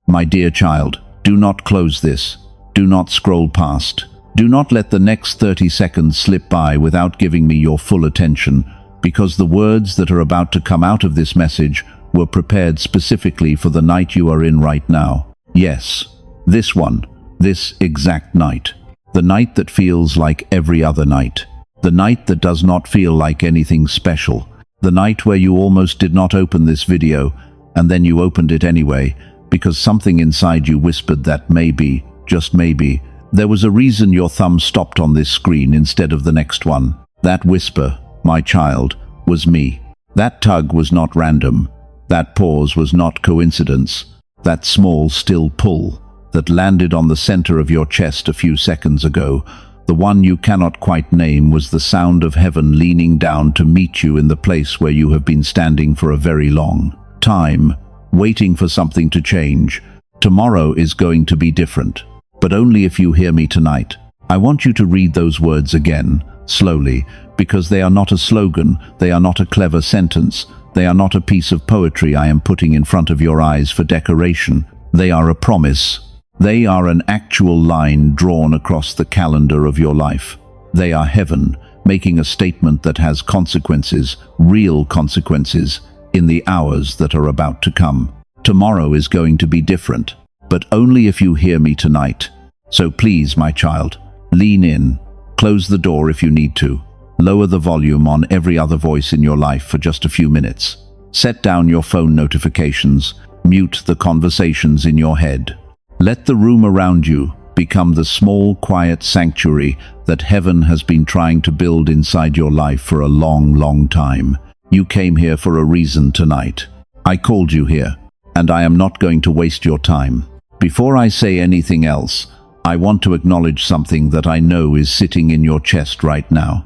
My dear child, do not close this. Do not scroll past. Do not let the next 30 seconds slip by without giving me your full attention, because the words that are about to come out of this message were prepared specifically for the night you are in right now. Yes, this one, this exact night. The night that feels like every other night. The night that does not feel like anything special. The night where you almost did not open this video, and then you opened it anyway, because something inside you whispered that maybe, just maybe, there was a reason your thumb stopped on this screen instead of the next one. That whisper, my child, was me. That tug was not random. That pause was not coincidence. That small, still pull that landed on the center of your chest a few seconds ago, the one you cannot quite name, was the sound of heaven leaning down to meet you in the place where you have been standing for a very long time, waiting for something to change. Tomorrow is going to be different, but only if you hear me tonight. I want you to read those words again, slowly, because they are not a slogan, they are not a clever sentence, they are not a piece of poetry I am putting in front of your eyes for decoration. They are a promise. They are an actual line drawn across the calendar of your life. They are heaven, making a statement that has consequences, real consequences, in the hours that are about to come. Tomorrow is going to be different, but only if you hear me tonight. So please, my child, lean in, close the door if you need to, lower the volume on every other voice in your life for just a few minutes. Set down your phone notifications, mute the conversations in your head. Let the room around you become the small, quiet sanctuary that heaven has been trying to build inside your life for a long, long time. You came here for a reason tonight. I called you here, and I am not going to waste your time. Before I say anything else, I want to acknowledge something that I know is sitting in your chest right now.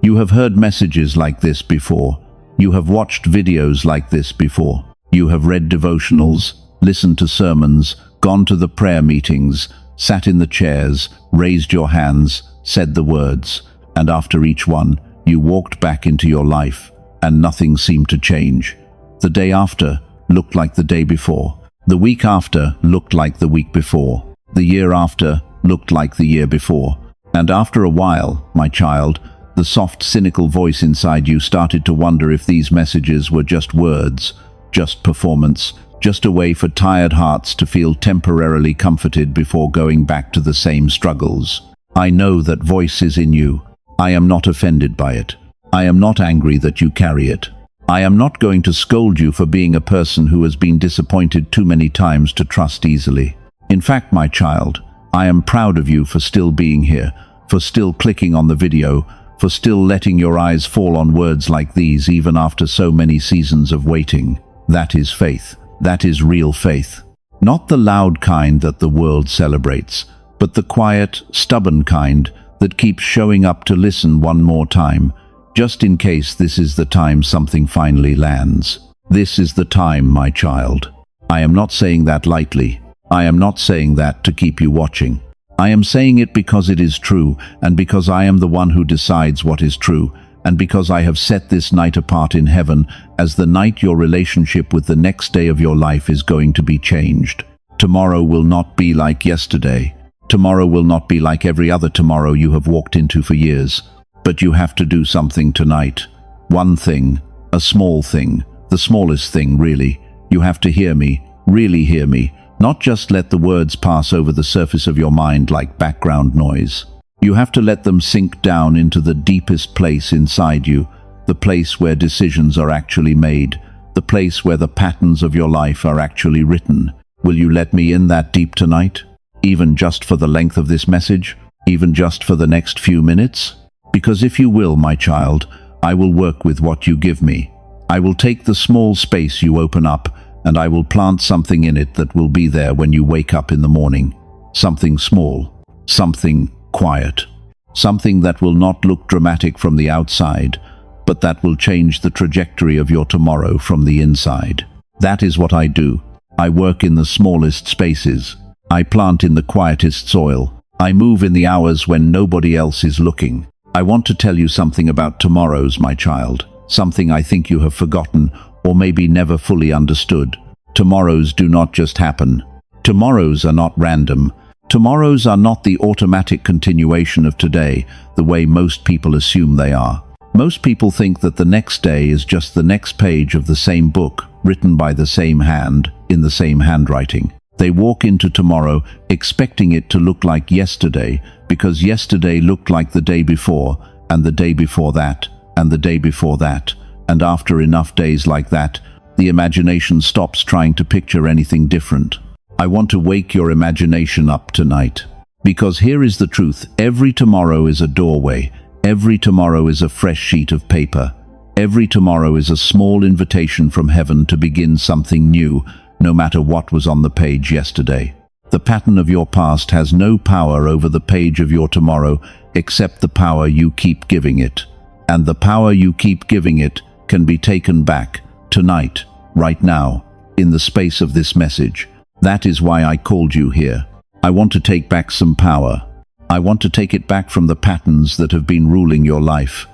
You have heard messages like this before. You have watched videos like this before. You have read devotionals, listened to sermons, gone to the prayer meetings, sat in the chairs, raised your hands, said the words, and after each one, you walked back into your life, and nothing seemed to change. The day after looked like the day before. The week after looked like the week before. The year after looked like the year before. And after a while, my child, the soft, cynical voice inside you started to wonder if these messages were just words, just performance, just a way for tired hearts to feel temporarily comforted before going back to the same struggles. I know that voice is in you. I am not offended by it. I am not angry that you carry it. I am not going to scold you for being a person who has been disappointed too many times to trust easily. In fact, my child, I am proud of you for still being here, for still clicking on the video, for still letting your eyes fall on words like these even after so many seasons of waiting. That is faith. That is real faith. Not the loud kind that the world celebrates, but the quiet, stubborn kind that keeps showing up to listen one more time, just in case this is the time something finally lands. This is the time, my child. I am not saying that lightly. I am not saying that to keep you watching. I am saying it because it is true, and because I am the one who decides what is true, and because I have set this night apart in heaven as the night your relationship with the next day of your life is going to be changed. Tomorrow will not be like yesterday. Tomorrow will not be like every other tomorrow you have walked into for years. But you have to do something tonight. One thing, a small thing, the smallest thing really. You have to hear me, really hear me, not just let the words pass over the surface of your mind like background noise. You have to let them sink down into the deepest place inside you, the place where decisions are actually made, the place where the patterns of your life are actually written. Will you let me in that deep tonight? Even just for the length of this message? Even just for the next few minutes? Because if you will, my child, I will work with what you give me. I will take the small space you open up, and I will plant something in it that will be there when you wake up in the morning. Something small, something quiet, something that will not look dramatic from the outside, but that will change the trajectory of your tomorrow from the inside. That is what I do. I work in the smallest spaces. I plant in the quietest soil. I move in the hours when nobody else is looking. I want to tell you something about tomorrows, my child, something I think you have forgotten or maybe never fully understood. Tomorrows do not just happen. Tomorrows are not random. Tomorrows are not the automatic continuation of today, the way most people assume they are. Most people think that the next day is just the next page of the same book, written by the same hand, in the same handwriting. They walk into tomorrow expecting it to look like yesterday, because yesterday looked like the day before, and the day before that, and the day before that, and after enough days like that, the imagination stops trying to picture anything different. I want to wake your imagination up tonight. Because here is the truth: every tomorrow is a doorway. Every tomorrow is a fresh sheet of paper. Every tomorrow is a small invitation from heaven to begin something new, no matter what was on the page yesterday. The pattern of your past has no power over the page of your tomorrow except the power you keep giving it. And the power you keep giving it can be taken back, tonight, right now, in the space of this message. That is why I called you here. I want to take back some power. I want to take it back from the patterns that have been ruling your life.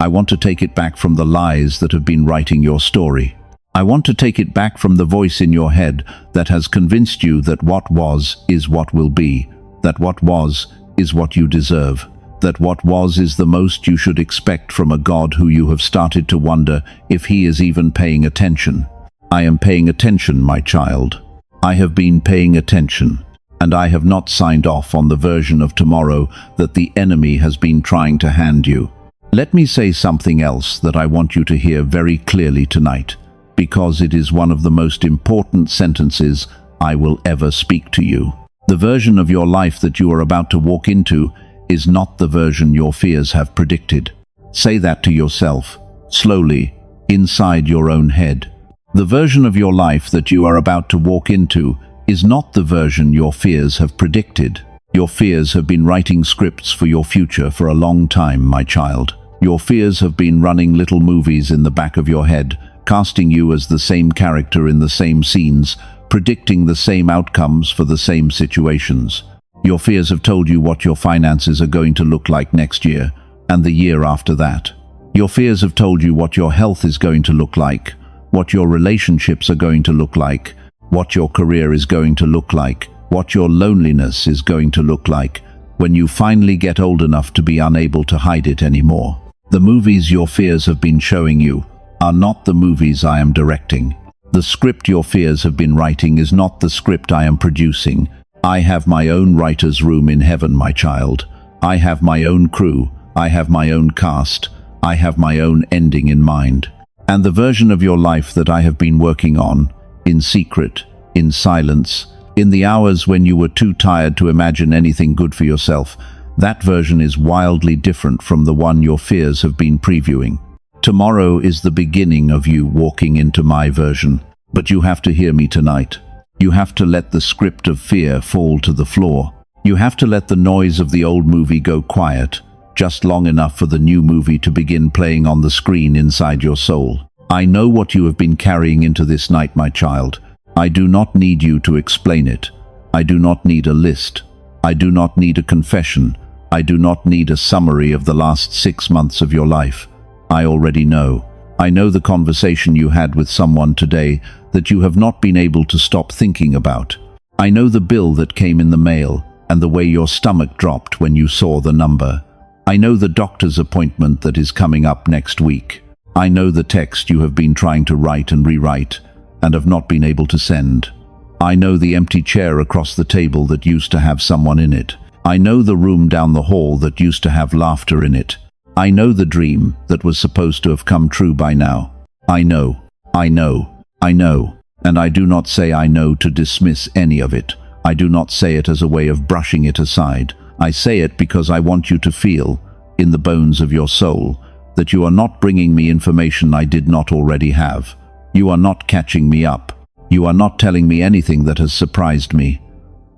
I want to take it back from the lies that have been writing your story. I want to take it back from the voice in your head that has convinced you that what was is what will be, that what was is what you deserve, that what was is the most you should expect from a God who you have started to wonder if he is even paying attention. I am paying attention, my child. I have been paying attention, and I have not signed off on the version of tomorrow that the enemy has been trying to hand you. Let me say something else that I want you to hear very clearly tonight, because it is one of the most important sentences I will ever speak to you. The version of your life that you are about to walk into is not the version your fears have predicted. Say that to yourself, slowly, inside your own head. The version of your life that you are about to walk into is not the version your fears have predicted. Your fears have been writing scripts for your future for a long time, my child. Your fears have been running little movies in the back of your head, casting you as the same character in the same scenes, predicting the same outcomes for the same situations. Your fears have told you what your finances are going to look like next year, and the year after that. Your fears have told you what your health is going to look like, what your relationships are going to look like, what your career is going to look like, what your loneliness is going to look like, when you finally get old enough to be unable to hide it anymore. The movies your fears have been showing you are not the movies I am directing. The script your fears have been writing is not the script I am producing. I have my own writer's room in heaven, my child. I have my own crew. I have my own cast. I have my own ending in mind. And the version of your life that I have been working on, in secret, in silence, in the hours when you were too tired to imagine anything good for yourself, that version is wildly different from the one your fears have been previewing. Tomorrow is the beginning of you walking into my version, but you have to hear me tonight. You have to let the script of fear fall to the floor. You have to let the noise of the old movie go quiet, just long enough for the new movie to begin playing on the screen inside your soul. I know what you have been carrying into this night, my child. I do not need you to explain it. I do not need a list. I do not need a confession. I do not need a summary of the last 6 months of your life. I already know. I know the conversation you had with someone today that you have not been able to stop thinking about. I know the bill that came in the mail and the way your stomach dropped when you saw the number. I know the doctor's appointment that is coming up next week. I know the text you have been trying to write and rewrite and have not been able to send. I know the empty chair across the table that used to have someone in it. I know the room down the hall that used to have laughter in it. I know the dream that was supposed to have come true by now. I know, I know, I know. And I do not say I know to dismiss any of it. I do not say it as a way of brushing it aside. I say it because I want you to feel, in the bones of your soul, that you are not bringing me information I did not already have. You are not catching me up. You are not telling me anything that has surprised me.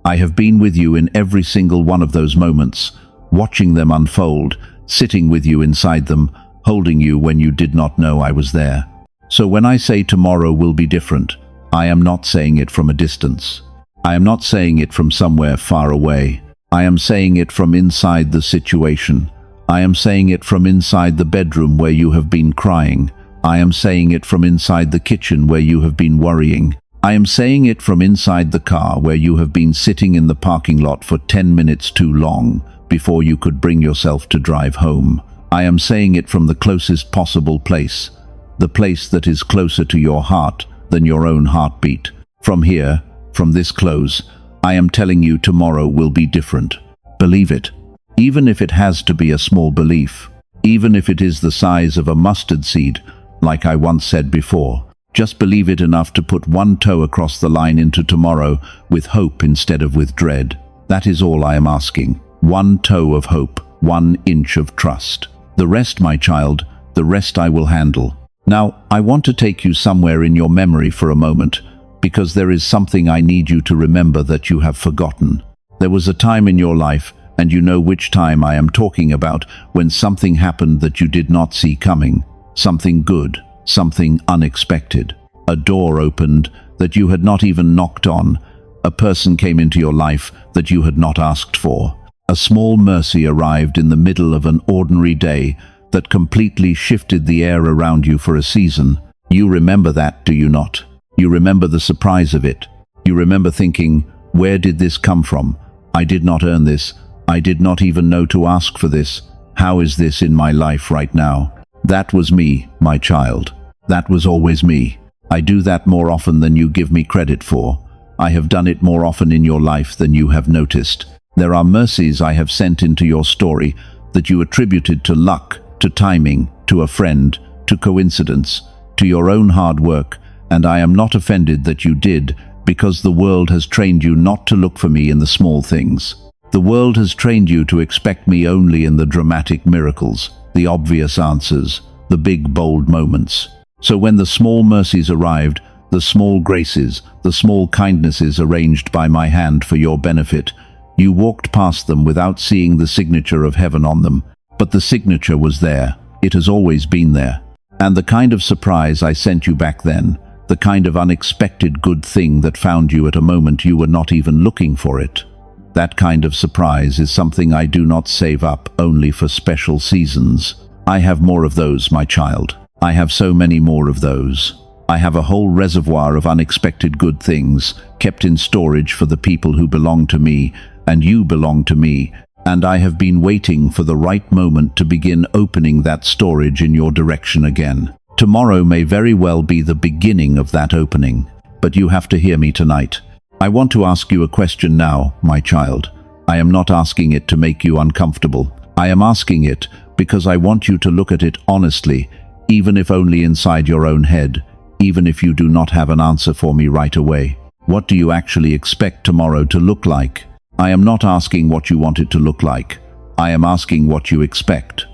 I have been with you in every single one of those moments, watching them unfold, sitting with you inside them, holding you when you did not know I was there. So when I say tomorrow will be different, I am not saying it from a distance. I am not saying it from somewhere far away. I am saying it from inside the situation. I am saying it from inside the bedroom where you have been crying. I am saying it from inside the kitchen where you have been worrying. I am saying it from inside the car where you have been sitting in the parking lot for 10 minutes too long before you could bring yourself to drive home. I am saying it from the closest possible place, the place that is closer to your heart than your own heartbeat. From here, from this close, I am telling you tomorrow will be different. Believe it, even if it has to be a small belief, even if it is the size of a mustard seed, like I once said before. Just believe it enough to put one toe across the line into tomorrow with hope instead of with dread. That is all I am asking. One toe of hope, 1 inch of trust. The rest, my child, the rest I will handle. Now, I want to take you somewhere in your memory for a moment, because there is something I need you to remember that you have forgotten. There was a time in your life, and you know which time I am talking about, when something happened that you did not see coming. Something good, something unexpected. A door opened that you had not even knocked on. A person came into your life that you had not asked for. A small mercy arrived in the middle of an ordinary day that completely shifted the air around you for a season. You remember that, do you not? You remember the surprise of it. You remember thinking, where did this come from? I did not earn this. I did not even know to ask for this. How is this in my life right now? That was me, my child. That was always me. I do that more often than you give me credit for. I have done it more often in your life than you have noticed. There are mercies I have sent into your story that you attributed to luck, to timing, to a friend, to coincidence, to your own hard work, and I am not offended that you did, because the world has trained you not to look for me in the small things. The world has trained you to expect me only in the dramatic miracles, the obvious answers, the big bold moments. So when the small mercies arrived, the small graces, the small kindnesses arranged by my hand for your benefit, you walked past them without seeing the signature of heaven on them. But the signature was there. It has always been there. And the kind of surprise I sent you back then, the kind of unexpected good thing that found you at a moment you were not even looking for it, that kind of surprise is something I do not save up only for special seasons. I have more of those, my child. I have so many more of those. I have a whole reservoir of unexpected good things kept in storage for the people who belong to me, and you belong to me, and I have been waiting for the right moment to begin opening that storage in your direction again. Tomorrow may very well be the beginning of that opening, but you have to hear me tonight. I want to ask you a question now, my child. I am not asking it to make you uncomfortable. I am asking it because I want you to look at it honestly, even if only inside your own head, even if you do not have an answer for me right away. What do you actually expect tomorrow to look like? I am not asking what you want it to look like. I am asking what you expect.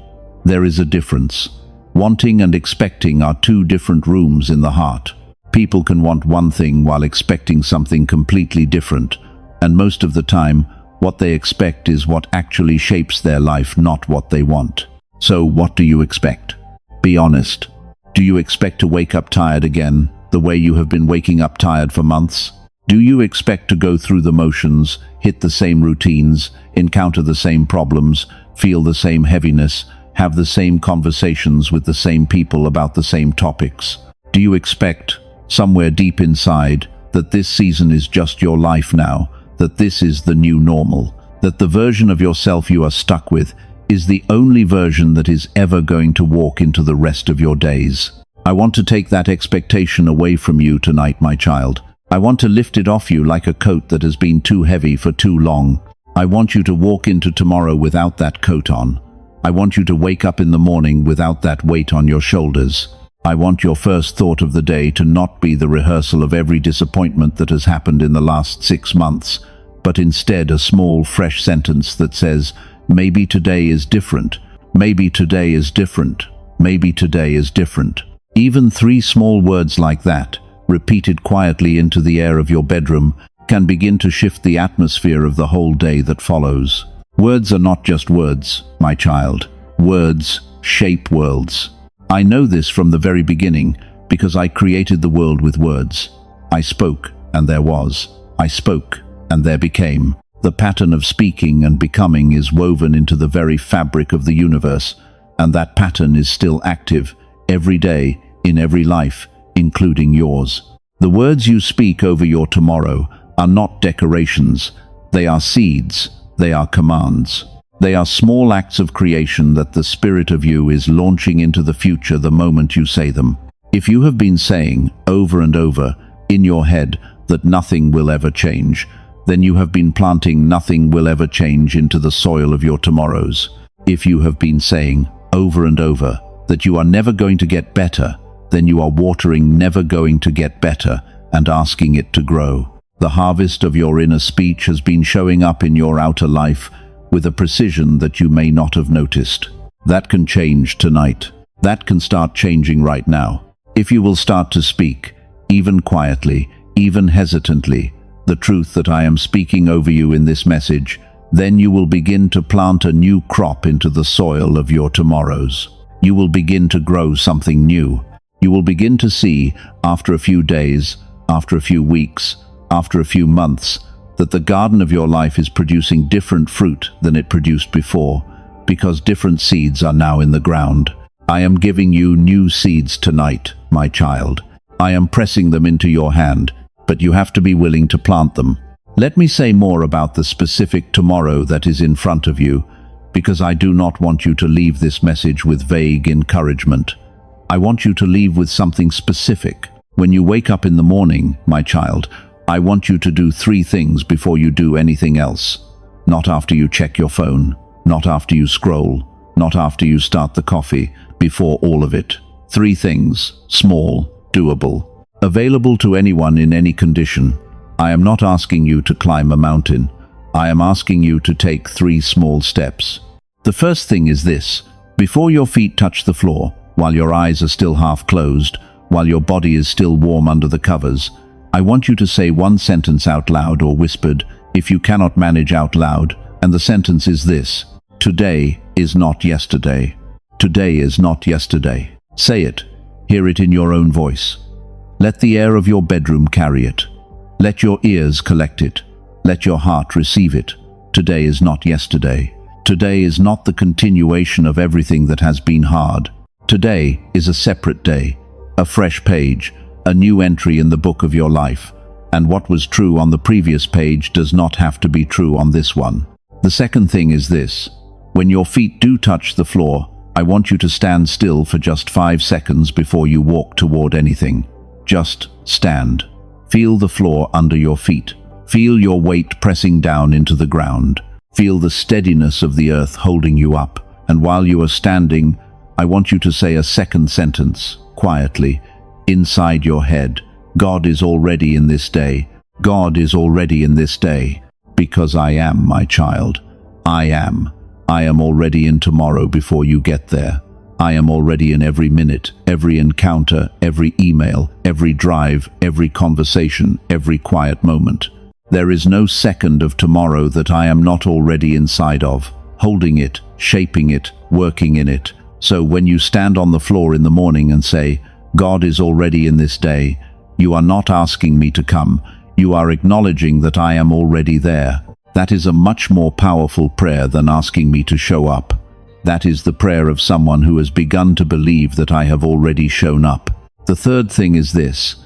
There is a difference. Wanting and expecting are two different rooms in the heart. People can want one thing while expecting something completely different, and most of the time, what they expect is what actually shapes their life, not what they want. So, what do you expect? Be honest. Do you expect to wake up tired again, the way you have been waking up tired for months? Do you expect to go through the motions, hit the same routines, encounter the same problems, feel the same heaviness, have the same conversations with the same people about the same topics? Do you expect, somewhere deep inside, that this season is just your life now, that this is the new normal, that the version of yourself you are stuck with is the only version that is ever going to walk into the rest of your days? I want to take that expectation away from you tonight, my child. I want to lift it off you like a coat that has been too heavy for too long. I want you to walk into tomorrow without that coat on. I want you to wake up in the morning without that weight on your shoulders. I want your first thought of the day to not be the rehearsal of every disappointment that has happened in the last 6 months, but instead a small, fresh sentence that says, maybe today is different, maybe today is different, maybe today is different. Even 3 small words like that, repeated quietly into the air of your bedroom, can begin to shift the atmosphere of the whole day that follows. Words are not just words, my child. Words shape worlds. I know this from the very beginning, because I created the world with words. I spoke, and there was. I spoke, and there became. The pattern of speaking and becoming is woven into the very fabric of the universe, and that pattern is still active, every day, in every life, including yours. The words you speak over your tomorrow are not decorations. They are seeds. They are commands. They are small acts of creation that the spirit of you is launching into the future the moment you say them. If you have been saying over and over in your head that nothing will ever change, then you have been planting nothing will ever change into the soil of your tomorrows. If you have been saying over and over that you are never going to get better, then you are watering never going to get better and asking it to grow. The harvest of your inner speech has been showing up in your outer life with a precision that you may not have noticed. That can change tonight. That can start changing right now. If you will start to speak, even quietly, even hesitantly, the truth that I am speaking over you in this message, then you will begin to plant a new crop into the soil of your tomorrows. You will begin to grow something new. You will begin to see, after a few days, after a few weeks, after a few months, that the garden of your life is producing different fruit than it produced before, because different seeds are now in the ground. I am giving you new seeds tonight, my child. I am pressing them into your hand, but you have to be willing to plant them. Let me say more about the specific tomorrow that is in front of you, because I do not want you to leave this message with vague encouragement. I want you to leave with something specific. When you wake up in the morning, my child, I want you to do 3 things before you do anything else. Not after you check your phone, not after you scroll, not after you start the coffee, before all of it. 3 things, small, doable, available to anyone in any condition. I am not asking you to climb a mountain. I am asking you to take 3 small steps. The first thing is this: before your feet touch the floor, while your eyes are still half closed, while your body is still warm under the covers, I want you to say 1 sentence out loud or whispered, if you cannot manage out loud, and the sentence is this: today is not yesterday. Today is not yesterday. Say it. Hear it in your own voice. Let the air of your bedroom carry it. Let your ears collect it. Let your heart receive it. Today is not yesterday. Today is not the continuation of everything that has been hard. Today is a separate day, a fresh page, a new entry in the book of your life, and what was true on the previous page does not have to be true on this one. The second thing is this: when your feet do touch the floor, I want you to stand still for just 5 seconds before you walk toward anything. Just stand. Feel the floor under your feet. Feel your weight pressing down into the ground. Feel the steadiness of the earth holding you up. And while you are standing, I want you to say a second sentence, quietly, inside your head. God is already in this day. God is already in this day. Because I am, my child. I am. I am already in tomorrow before you get there. I am already in every minute, every encounter, every email, every drive, every conversation, every quiet moment. There is no second of tomorrow that I am not already inside of, holding it, shaping it, working in it. So when you stand on the floor in the morning and say, God is already in this day, you are not asking me to come. You are acknowledging that I am already there. That is a much more powerful prayer than asking me to show up. That is the prayer of someone who has begun to believe that I have already shown up. The third thing is this: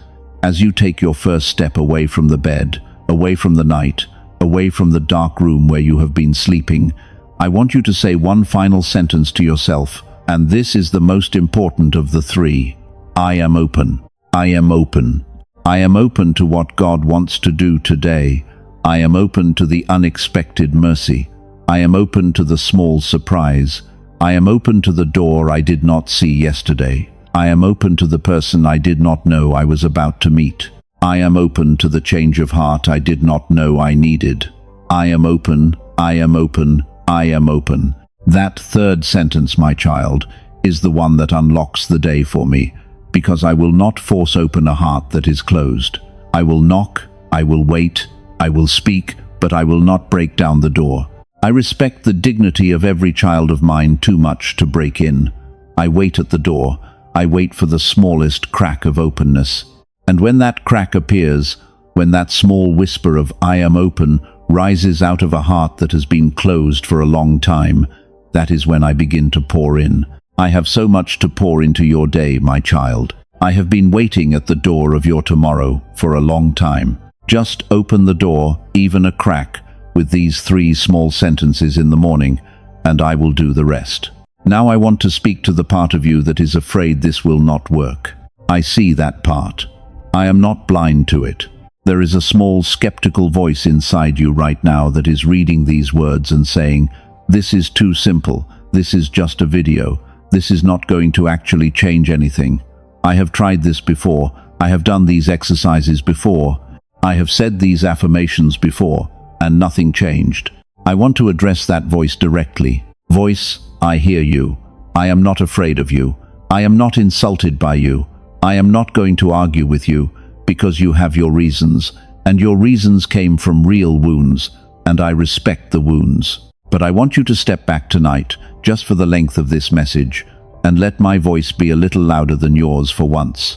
as you take your first step away from the bed, away from the night, away from the dark room where you have been sleeping, I want you to say 1 final sentence to yourself, and this is the most important of the 3. I am open. I am open. I am open to what God wants to do today. I am open to the unexpected mercy. I am open to the small surprise. I am open to the door I did not see yesterday. I am open to the person I did not know I was about to meet. I am open to the change of heart I did not know I needed. I am open. I am open. I am open. That third sentence, my child, is the one that unlocks the day for me, because I will not force open a heart that is closed. I will knock, I will wait, I will speak, but I will not break down the door. I respect the dignity of every child of mine too much to break in. I wait at the door. I wait for the smallest crack of openness. And when that crack appears, when that small whisper of "I am open" rises out of a heart that has been closed for a long time, that is when I begin to pour in. I have so much to pour into your day, my child. I have been waiting at the door of your tomorrow for a long time. Just open the door, even a crack, with these 3 small sentences in the morning, and I will do the rest. Now I want to speak to the part of you that is afraid this will not work. I see that part. I am not blind to it. There is a small skeptical voice inside you right now that is reading these words and saying, "This is too simple. This is just a video. This is not going to actually change anything. I have tried this before. I have done these exercises before. I have said these affirmations before, and nothing changed." I want to address that voice directly. Voice, I hear you. I am not afraid of you. I am not insulted by you. I am not going to argue with you, because you have your reasons, and your reasons came from real wounds, and I respect the wounds. But I want you to step back tonight, just for the length of this message, and let my voice be a little louder than yours for once.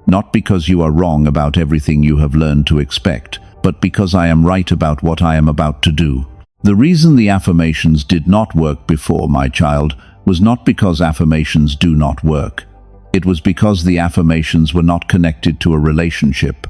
Not because you are wrong about everything you have learned to expect, but because I am right about what I am about to do. The reason the affirmations did not work before, my child, was not because affirmations do not work. It was because the affirmations were not connected to a relationship.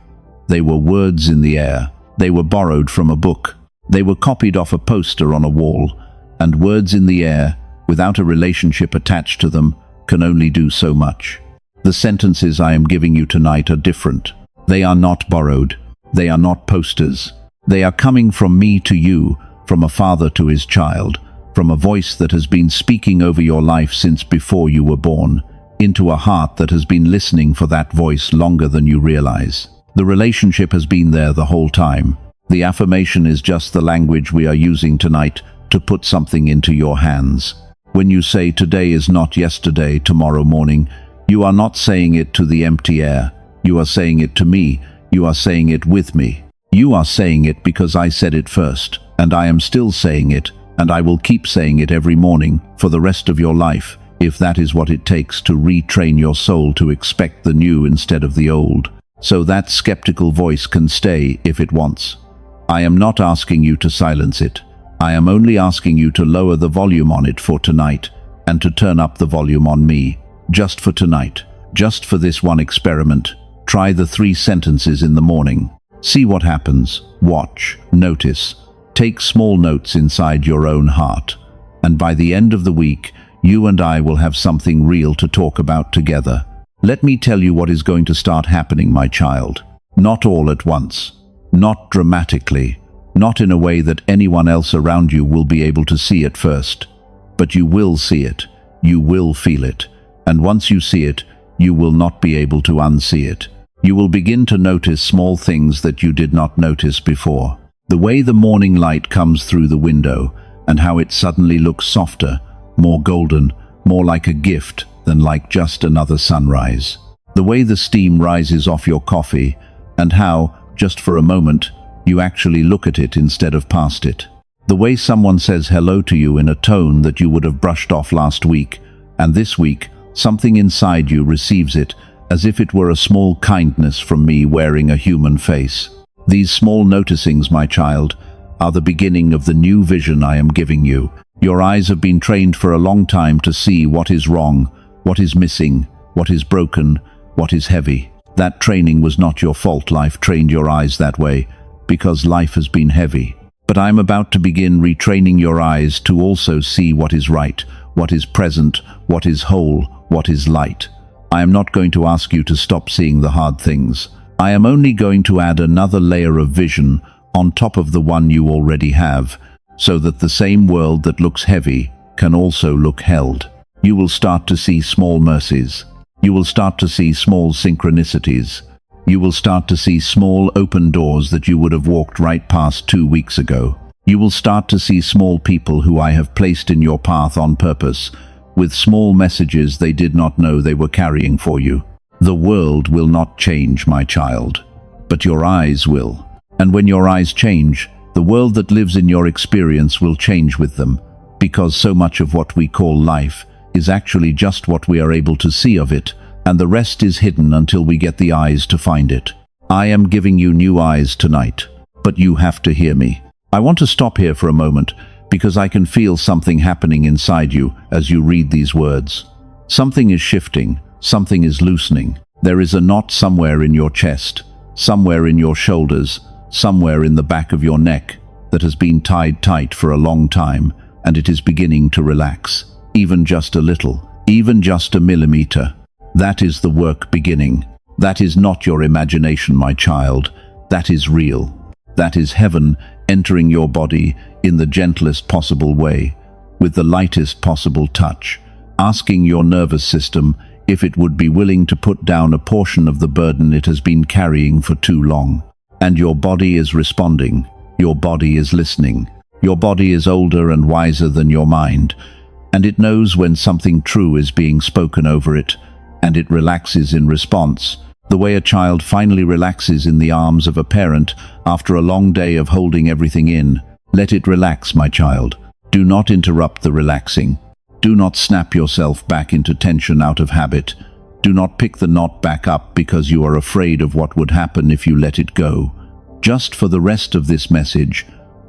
They were words in the air. They were borrowed from a book. They were copied off a poster on a wall. And words in the air, without a relationship attached to them, can only do so much. The sentences I am giving you tonight are different. They are not borrowed. They are not posters. They are coming from me to you, from a father to his child, from a voice that has been speaking over your life since before you were born, into a heart that has been listening for that voice longer than you realize. The relationship has been there the whole time. The affirmation is just the language we are using tonight to put something into your hands. When you say today is not yesterday, tomorrow morning, you are not saying it to the empty air. You are saying it to me. You are saying it with me. You are saying it because I said it first, and I am still saying it, and I will keep saying it every morning for the rest of your life, if that is what it takes to retrain your soul to expect the new instead of the old. So that skeptical voice can stay if it wants. I am not asking you to silence it. I am only asking you to lower the volume on it for tonight, and to turn up the volume on me, just for tonight, just for this one experiment. Try the 3 sentences in the morning. See what happens. Watch, notice. Take small notes inside your own heart. And by the end of the week, you and I will have something real to talk about together. Let me tell you what is going to start happening, my child. Not all at once. Not dramatically. Not in a way that anyone else around you will be able to see at first. But you will see it. You will feel it. And once you see it, you will not be able to unsee it. You will begin to notice small things that you did not notice before. The way the morning light comes through the window, and how it suddenly looks softer, more golden, more like a gift than like just another sunrise. The way the steam rises off your coffee, and how, just for a moment, you actually look at it instead of past it. The way someone says hello to you in a tone that you would have brushed off last week, and this week, something inside you receives it as if it were a small kindness from me wearing a human face. These small noticings, my child, are the beginning of the new vision I am giving you. Your eyes have been trained for a long time to see what is wrong, what is missing, what is broken, what is heavy. That training was not your fault. Life trained your eyes that way, because life has been heavy. But I am about to begin retraining your eyes to also see what is right, what is present, what is whole, what is light. I am not going to ask you to stop seeing the hard things. I am only going to add another layer of vision on top of the one you already have, so that the same world that looks heavy can also look held. You will start to see small mercies. You will start to see small synchronicities. You will start to see small open doors that you would have walked right past 2 weeks ago. You will start to see small people who I have placed in your path on purpose, with small messages they did not know they were carrying for you. The world will not change, my child, but your eyes will. And when your eyes change, the world that lives in your experience will change with them, because so much of what we call life is actually just what we are able to see of it, and the rest is hidden until we get the eyes to find it. I am giving you new eyes tonight, but you have to hear me. I want to stop here for a moment, because I can feel something happening inside you as you read these words. Something is shifting, something is loosening. There is a knot somewhere in your chest, somewhere in your shoulders, somewhere in the back of your neck that has been tied tight for a long time, and it is beginning to relax, even just a little, even just a millimeter. That is the work beginning. That is not your imagination, my child. That is real. That is heaven entering your body in the gentlest possible way, with the lightest possible touch, asking your nervous system if it would be willing to put down a portion of the burden it has been carrying for too long. And your body is responding. Your body is listening. Your body is older and wiser than your mind, and it knows when something true is being spoken over it, and it relaxes in response, the way a child finally relaxes in the arms of a parent after a long day of holding everything in. Let it relax, my child. Do not interrupt the relaxing. Do not snap yourself back into tension out of habit. Do not pick the knot back up because you are afraid of what would happen if you let it go. Just for the rest of this message,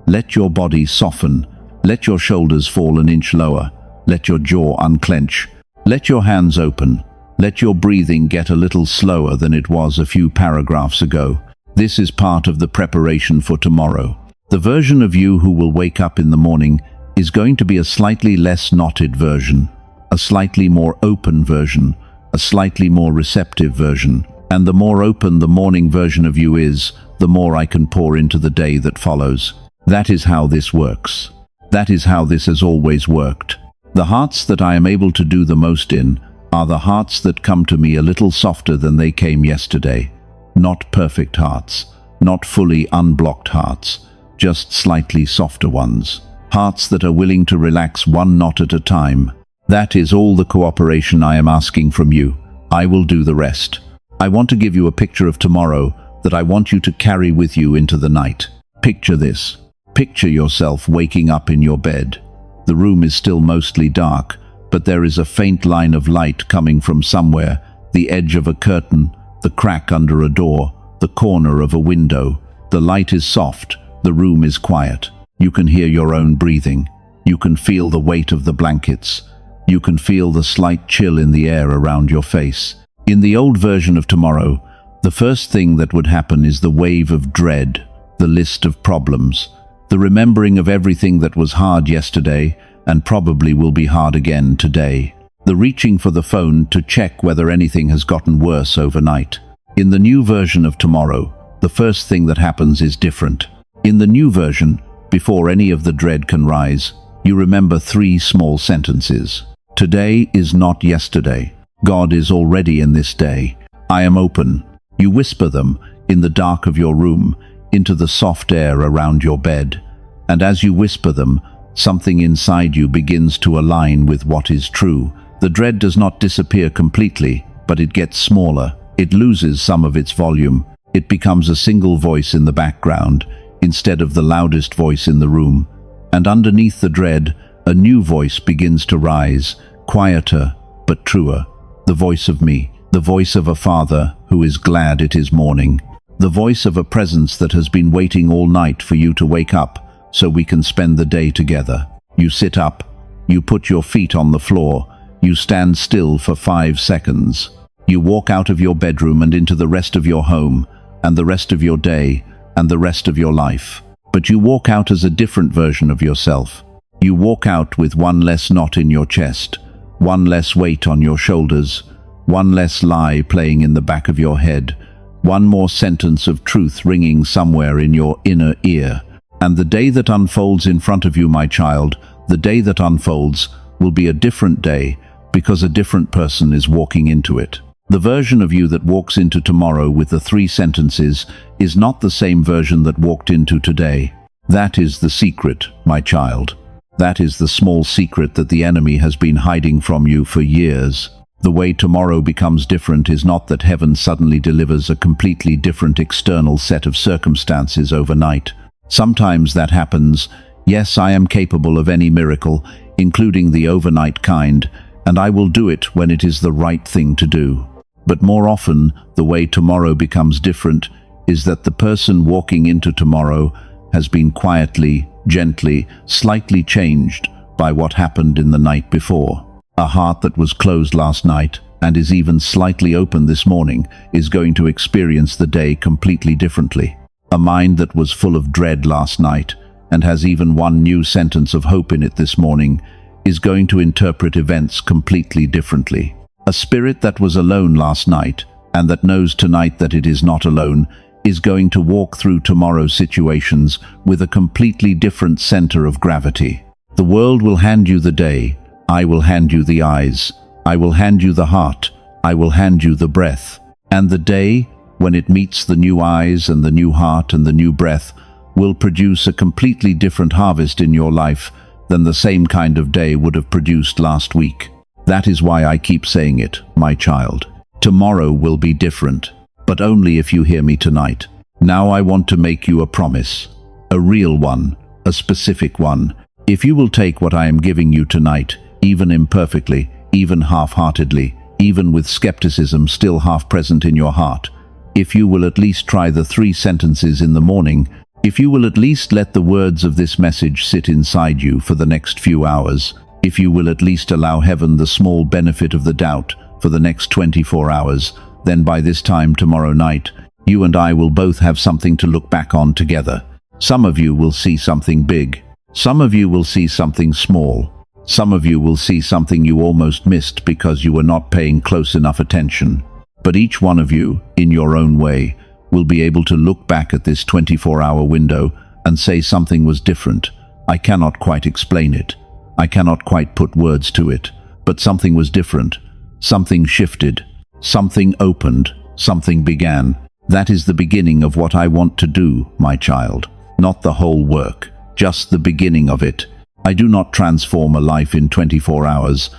let your body soften. Let your shoulders fall an inch lower. Let your jaw unclench. Let your hands open. Let your breathing get a little slower than it was a few paragraphs ago. This is part of the preparation for tomorrow. The version of you who will wake up in the morning is going to be a slightly less knotted version, a slightly more open version, a slightly more receptive version. And the more open the morning version of you is, the more I can pour into the day that follows. That is how this works. That is how this has always worked. The hearts that I am able to do the most in are the hearts that come to me a little softer than they came yesterday. Not perfect hearts, not fully unblocked hearts, just slightly softer ones. Hearts that are willing to relax one knot at a time. That is all the cooperation I am asking from you. I will do the rest. I want to give you a picture of tomorrow that I want you to carry with you into the night. Picture this. Picture yourself waking up in your bed. The room is still mostly dark, but there is a faint line of light coming from somewhere, the edge of a curtain, the crack under a door, the corner of a window. The light is soft, the room is quiet. You can hear your own breathing. You can feel the weight of the blankets. You can feel the slight chill in the air around your face. In the old version of tomorrow, the first thing that would happen is the wave of dread, the list of problems, the remembering of everything that was hard yesterday and probably will be hard again today, the reaching for the phone to check whether anything has gotten worse overnight. In the new version of tomorrow, the first thing that happens is different. In the new version, before any of the dread can rise, you remember 3 small sentences. Today is not yesterday. God is already in this day. I am open. You whisper them in the dark of your room, into the soft air around your bed. And as you whisper them, something inside you begins to align with what is true. The dread does not disappear completely, but it gets smaller. It loses some of its volume. It becomes a single voice in the background, instead of the loudest voice in the room. And underneath the dread, a new voice begins to rise, quieter but truer. The voice of me, the voice of a father who is glad it is morning. The voice of a presence that has been waiting all night for you to wake up so we can spend the day together. You sit up, you put your feet on the floor, you stand still for 5 seconds. You walk out of your bedroom and into the rest of your home, and the rest of your day, and the rest of your life. But you walk out as a different version of yourself. You walk out with one less knot in your chest, one less weight on your shoulders, one less lie playing in the back of your head, one more sentence of truth ringing somewhere in your inner ear. And the day that unfolds in front of you, my child, the day that unfolds will be a different day because a different person is walking into it. The version of you that walks into tomorrow with the 3 sentences is not the same version that walked into today. That is the secret, my child. That is the small secret that the enemy has been hiding from you for years. The way tomorrow becomes different is not that heaven suddenly delivers a completely different external set of circumstances overnight. Sometimes that happens. Yes, I am capable of any miracle, including the overnight kind, and I will do it when it is the right thing to do. But more often, the way tomorrow becomes different is that the person walking into tomorrow has been quietly, gently, slightly changed by what happened in the night before. A heart that was closed last night and is even slightly open this morning is going to experience the day completely differently. A mind that was full of dread last night and has even one new sentence of hope in it this morning is going to interpret events completely differently. A spirit that was alone last night and that knows tonight that it is not alone is going to walk through tomorrow's situations with a completely different center of gravity. The world will hand you the day. I will hand you the eyes. I will hand you the heart. I will hand you the breath. And the day, when it meets the new eyes and the new heart and the new breath, will produce a completely different harvest in your life than the same kind of day would have produced last week. That is why I keep saying it, my child. Tomorrow will be different, but only if you hear me tonight. Now I want to make you a promise, a real one, a specific one. If you will take what I am giving you tonight, even imperfectly, even half-heartedly, even with skepticism still half present in your heart, if you will at least try the 3 sentences in the morning, if you will at least let the words of this message sit inside you for the next few hours, if you will at least allow heaven the small benefit of the doubt for the next 24 hours, then by this time tomorrow night, you and I will both have something to look back on together. Some of you will see something big. Some of you will see something small. Some of you will see something you almost missed because you were not paying close enough attention. But each one of you, in your own way, will be able to look back at this 24-hour window and say something was different. I cannot quite explain it. I cannot quite put words to it. But something was different. Something shifted. Something opened. Something began. That is the beginning of what I want to do, my child. Not the whole work. Just the beginning of it. I do not transform a life in 24 hours.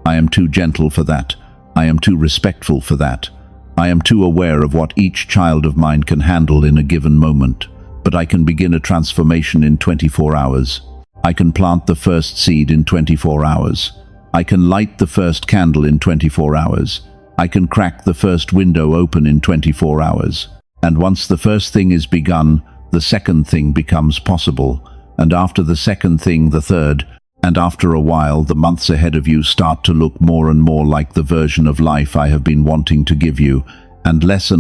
I am too gentle for that. I am too respectful for that. I am too aware of what each child of mine can handle in a given moment. But I can begin a transformation in 24 hours. I can plant the first seed in 24 hours. I can light the first candle in 24 hours. I can crack the first window open in 24 hours. And once the first thing is begun, the second thing becomes possible. And after the second thing, the third. And after a while, the months ahead of you start to look more and more like the version of life I have been wanting to give you, and less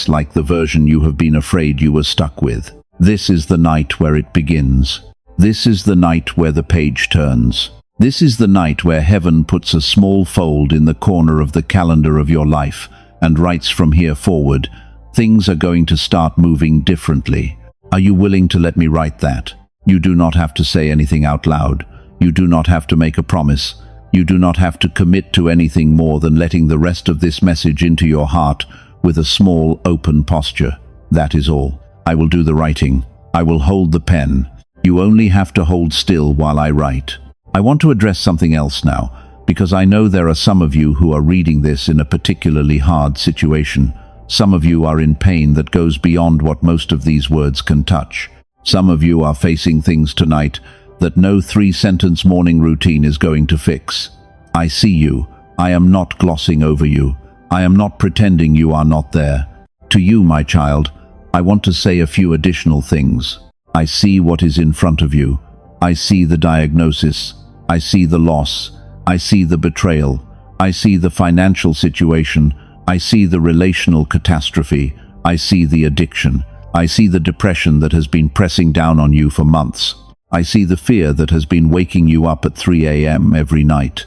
like the version you have been afraid you were stuck with. This is the night where it begins. This is the night where the page turns. This is the night where heaven puts a small fold in the corner of the calendar of your life and writes from here forward, things are going to start moving differently. Are you willing to let me write that? You do not have to say anything out loud. You do not have to make a promise. You do not have to commit to anything more than letting the rest of this message into your heart with a small, open posture. That is all. I will do the writing. I will hold the pen. You only have to hold still while I write. I want to address something else now, because I know there are some of you who are reading this in a particularly hard situation. Some of you are in pain that goes beyond what most of these words can touch. Some of you are facing things tonight that no 3-sentence morning routine is going to fix. I see you. I am not glossing over you. I am not pretending you are not there. To you, my child, I want to say a few additional things. I see what is in front of you. I see the diagnosis. I see the loss. I see the betrayal. I see the financial situation. I see the relational catastrophe. I see the addiction. I see the depression that has been pressing down on you for months. I see the fear that has been waking you up at 3 a.m. every night.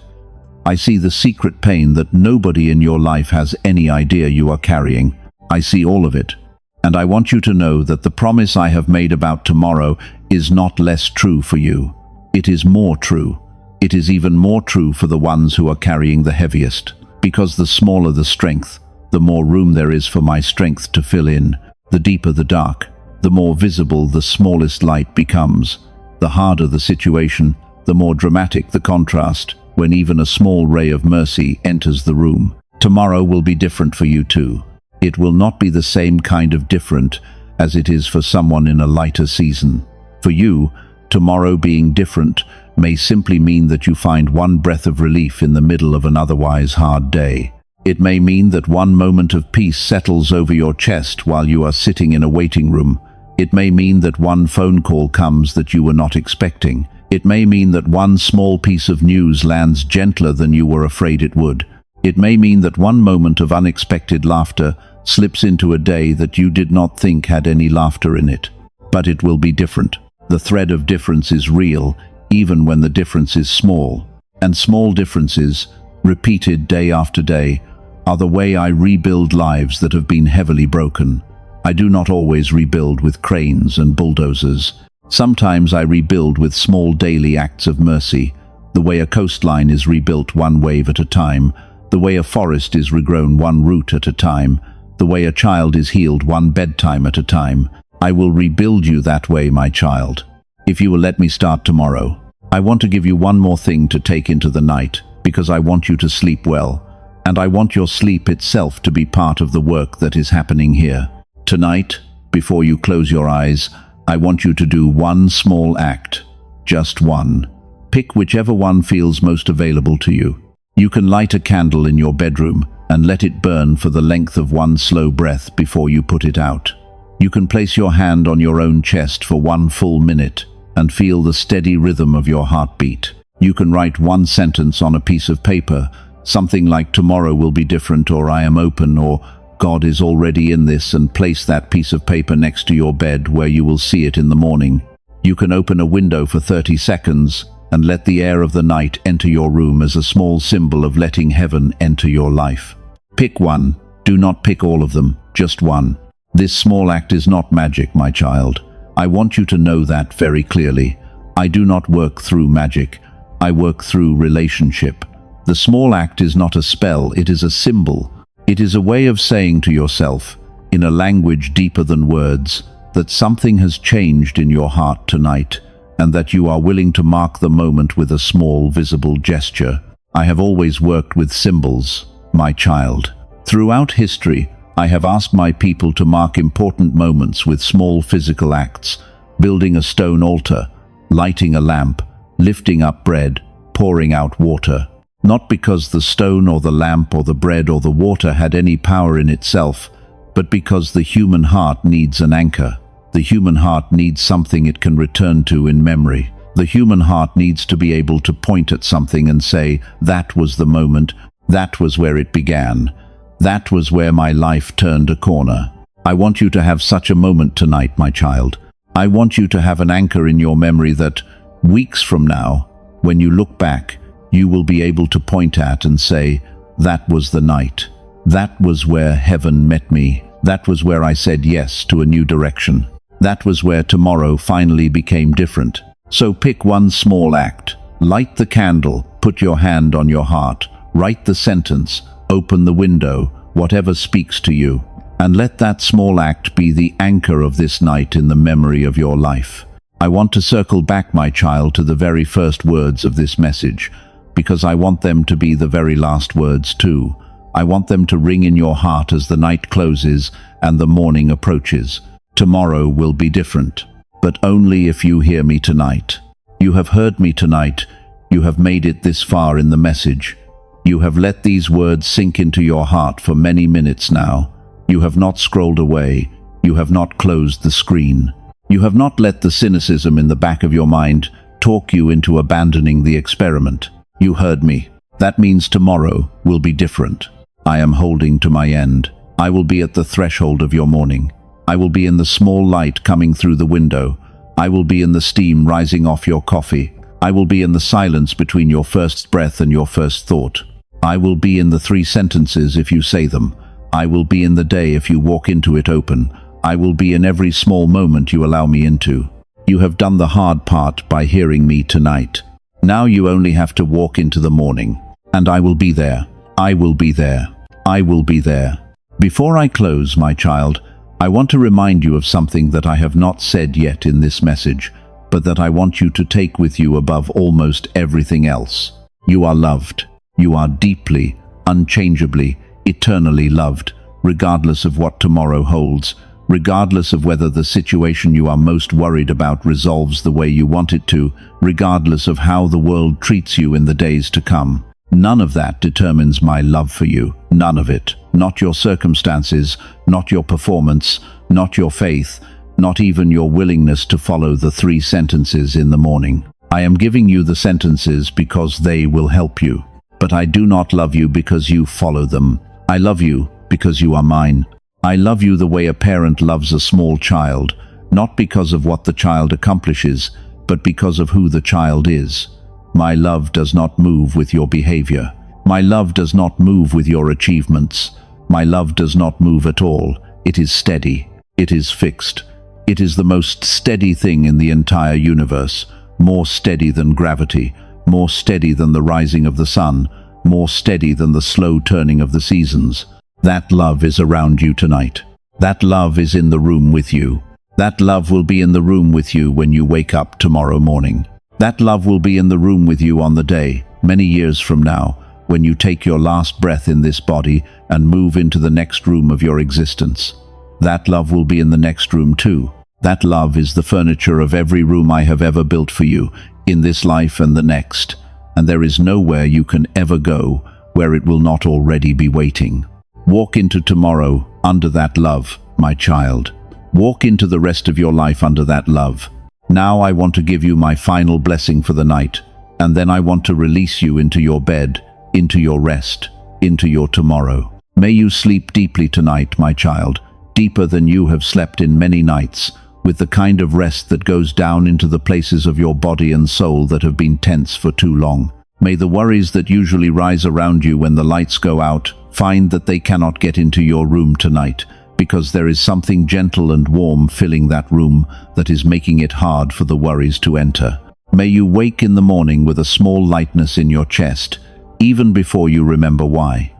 I see the secret pain that nobody in your life has any idea you are carrying. I see all of it. And I want you to know that the promise I have made about tomorrow is not less true for you. It is more true. It is even more true for the ones who are carrying the heaviest. Because the smaller the strength, the more room there is for my strength to fill in. The deeper the dark, the more visible the smallest light becomes. The harder the situation, the more dramatic the contrast when even a small ray of mercy enters the room. Tomorrow will be different for you too. It will not be the same kind of different as it is for someone in a lighter season. For you, tomorrow being different may simply mean that you find one breath of relief in the middle of an otherwise hard day. It may mean that one moment of peace settles over your chest while you are sitting in a waiting room. It may mean that one phone call comes that you were not expecting. It may mean that one small piece of news lands gentler than you were afraid it would. It may mean that one moment of unexpected laughter slips into a day that you did not think had any laughter in it. But it will be different. The thread of difference is real, even when the difference is small. And small differences, repeated day after day, are the way I rebuild lives that have been heavily broken. I do not always rebuild with cranes and bulldozers. Sometimes I rebuild with small daily acts of mercy, the way a coastline is rebuilt one wave at a time, the way a forest is regrown one root at a time, the way a child is healed one bedtime at a time. I will rebuild you that way, my child. If you will let me start tomorrow. I want to give you one more thing to take into the night, because I want you to sleep well, and I want your sleep itself to be part of the work that is happening here. Tonight, before you close your eyes, I want you to do one small act. Just one. Pick whichever one feels most available to you. You can light a candle in your bedroom and let it burn for the length of one slow breath before you put it out. You can place your hand on your own chest for 1 full minute and feel the steady rhythm of your heartbeat. You can write one sentence on a piece of paper, something like "Tomorrow will be different," or "I am open," or "God is already in this," and place that piece of paper next to your bed where you will see it in the morning. You can open a window for 30 seconds and let the air of the night enter your room as a small symbol of letting heaven enter your life. Pick one. Do not pick all of them, just one. This small act is not magic, my child. I want you to know that very clearly. I do not work through magic. I work through relationship. The small act is not a spell, it is a symbol. It is a way of saying to yourself, in a language deeper than words, that something has changed in your heart tonight, and that you are willing to mark the moment with a small, visible gesture. I have always worked with symbols, my child. Throughout history, I have asked my people to mark important moments with small physical acts, building a stone altar, lighting a lamp, lifting up bread, pouring out water. Not because the stone or the lamp or the bread or the water had any power in itself, but because the human heart needs an anchor. The human heart needs something it can return to in memory. The human heart needs to be able to point at something and say, "That was the moment, that was where it began. That was where my life turned a corner." I want you to have such a moment tonight, my child. I want you to have an anchor in your memory that, weeks from now, when you look back, you will be able to point at and say, "That was the night. That was where heaven met me. That was where I said yes to a new direction. That was where tomorrow finally became different." So pick one small act. Light the candle, put your hand on your heart, write the sentence, open the window, whatever speaks to you, and let that small act be the anchor of this night in the memory of your life. I want to circle back, my child, to the very first words of this message, because I want them to be the very last words too. I want them to ring in your heart as the night closes and the morning approaches. Tomorrow will be different, but only if you hear me tonight. You have heard me tonight. You have made it this far in the message. You have let these words sink into your heart for many minutes now. You have not scrolled away. You have not closed the screen. You have not let the cynicism in the back of your mind talk you into abandoning the experiment. You heard me. That means tomorrow will be different. I am holding to my end. I will be at the threshold of your morning. I will be in the small light coming through the window. I will be in the steam rising off your coffee. I will be in the silence between your first breath and your first thought. I will be in the 3 sentences if you say them. I will be in the day if you walk into it open. I will be in every small moment you allow me into. You have done the hard part by hearing me tonight. Now you only have to walk into the morning. And I will be there. I will be there. I will be there. Before I close, my child, I want to remind you of something that I have not said yet in this message, but that I want you to take with you above almost everything else. You are loved. You are deeply, unchangeably, eternally loved, regardless of what tomorrow holds, regardless of whether the situation you are most worried about resolves the way you want it to, regardless of how the world treats you in the days to come. None of that determines my love for you. None of it. Not your circumstances, not your performance, not your faith, not even your willingness to follow the 3 sentences in the morning. I am giving you the sentences because they will help you. But I do not love you because you follow them. I love you because you are mine. I love you the way a parent loves a small child, not because of what the child accomplishes, but because of who the child is. My love does not move with your behavior. My love does not move with your achievements. My love does not move at all. It is steady. It is fixed. It is the most steady thing in the entire universe, more steady than gravity, more steady than the rising of the sun, more steady than the slow turning of the seasons. That love is around you tonight. That love is in the room with you. That love will be in the room with you when you wake up tomorrow morning. That love will be in the room with you on the day, many years from now, when you take your last breath in this body and move into the next room of your existence. That love will be in the next room too. That love is the furniture of every room I have ever built for you, in this life and the next, and there is nowhere you can ever go where it will not already be waiting. Walk into tomorrow under that love, my child. Walk into the rest of your life under that love. Now I want to give you my final blessing for the night, and then I want to release you into your bed, into your rest, into your tomorrow. May you sleep deeply tonight, my child, deeper than you have slept in many nights, with the kind of rest that goes down into the places of your body and soul that have been tense for too long. May the worries that usually rise around you when the lights go out find that they cannot get into your room tonight, because there is something gentle and warm filling that room that is making it hard for the worries to enter. May you wake in the morning with a small lightness in your chest, even before you remember why.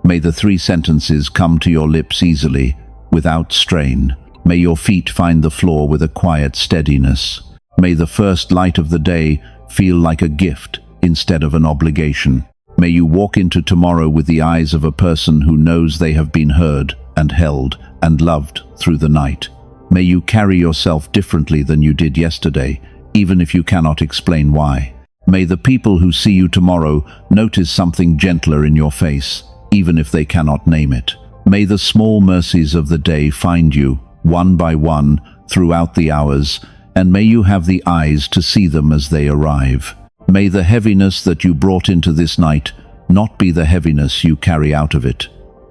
May the 3 sentences come to your lips easily, without strain. May your feet find the floor with a quiet steadiness. May the first light of the day feel like a gift instead of an obligation. May you walk into tomorrow with the eyes of a person who knows they have been heard and held and loved through the night. May you carry yourself differently than you did yesterday, even if you cannot explain why. May the people who see you tomorrow notice something gentler in your face, even if they cannot name it. May the small mercies of the day find you, one by one, throughout the hours, and may you have the eyes to see them as they arrive. May the heaviness that you brought into this night not be the heaviness you carry out of it.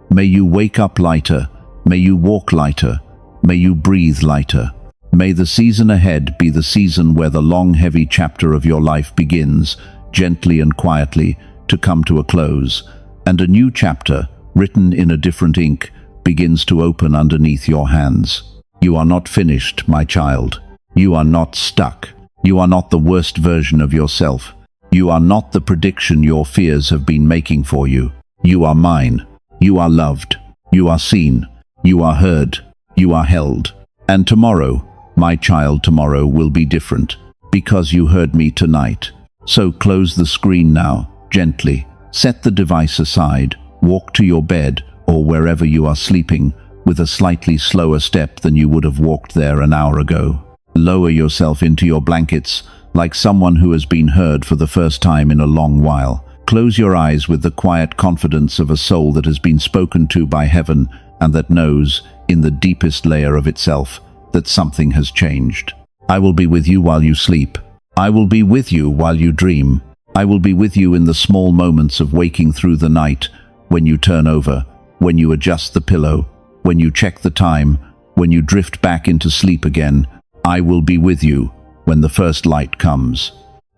May you wake up lighter, may you walk lighter, may you breathe lighter. May the season ahead be the season where the long, heavy chapter of your life begins, gently and quietly, to come to a close, and a new chapter, written in a different ink, begins to open underneath your hands. You are not finished, my child. You are not stuck. You are not the worst version of yourself. You are not the prediction your fears have been making for you. You are mine. You are loved. You are seen. You are heard. You are held. And tomorrow, my child, tomorrow will be different, because you heard me tonight. So close the screen now, gently. Set the device aside. Walk to your bed, or wherever you are sleeping, with a slightly slower step than you would have walked there an hour ago. Lower yourself into your blankets, like someone who has been heard for the first time in a long while. Close your eyes with the quiet confidence of a soul that has been spoken to by heaven and that knows, in the deepest layer of itself, that something has changed. I will be with you while you sleep. I will be with you while you dream. I will be with you in the small moments of waking through the night, when you turn over, when you adjust the pillow, when you check the time, when you drift back into sleep again. I will be with you when the first light comes.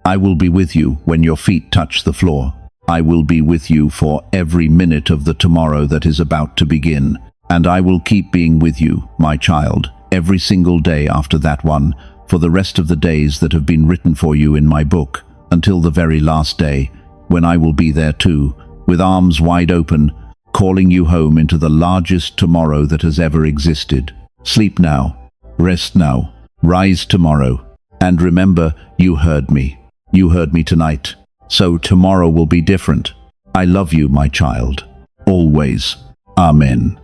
I will be with you when your feet touch the floor. I will be with you for every minute of the tomorrow that is about to begin. And I will keep being with you, my child, every single day after that one, for the rest of the days that have been written for you in my book, until the very last day, when I will be there too, with arms wide open, calling you home into the largest tomorrow that has ever existed. Sleep now. Rest now. Rise tomorrow. And remember, you heard me. You heard me tonight. So tomorrow will be different. I love you, my child. Always. Amen.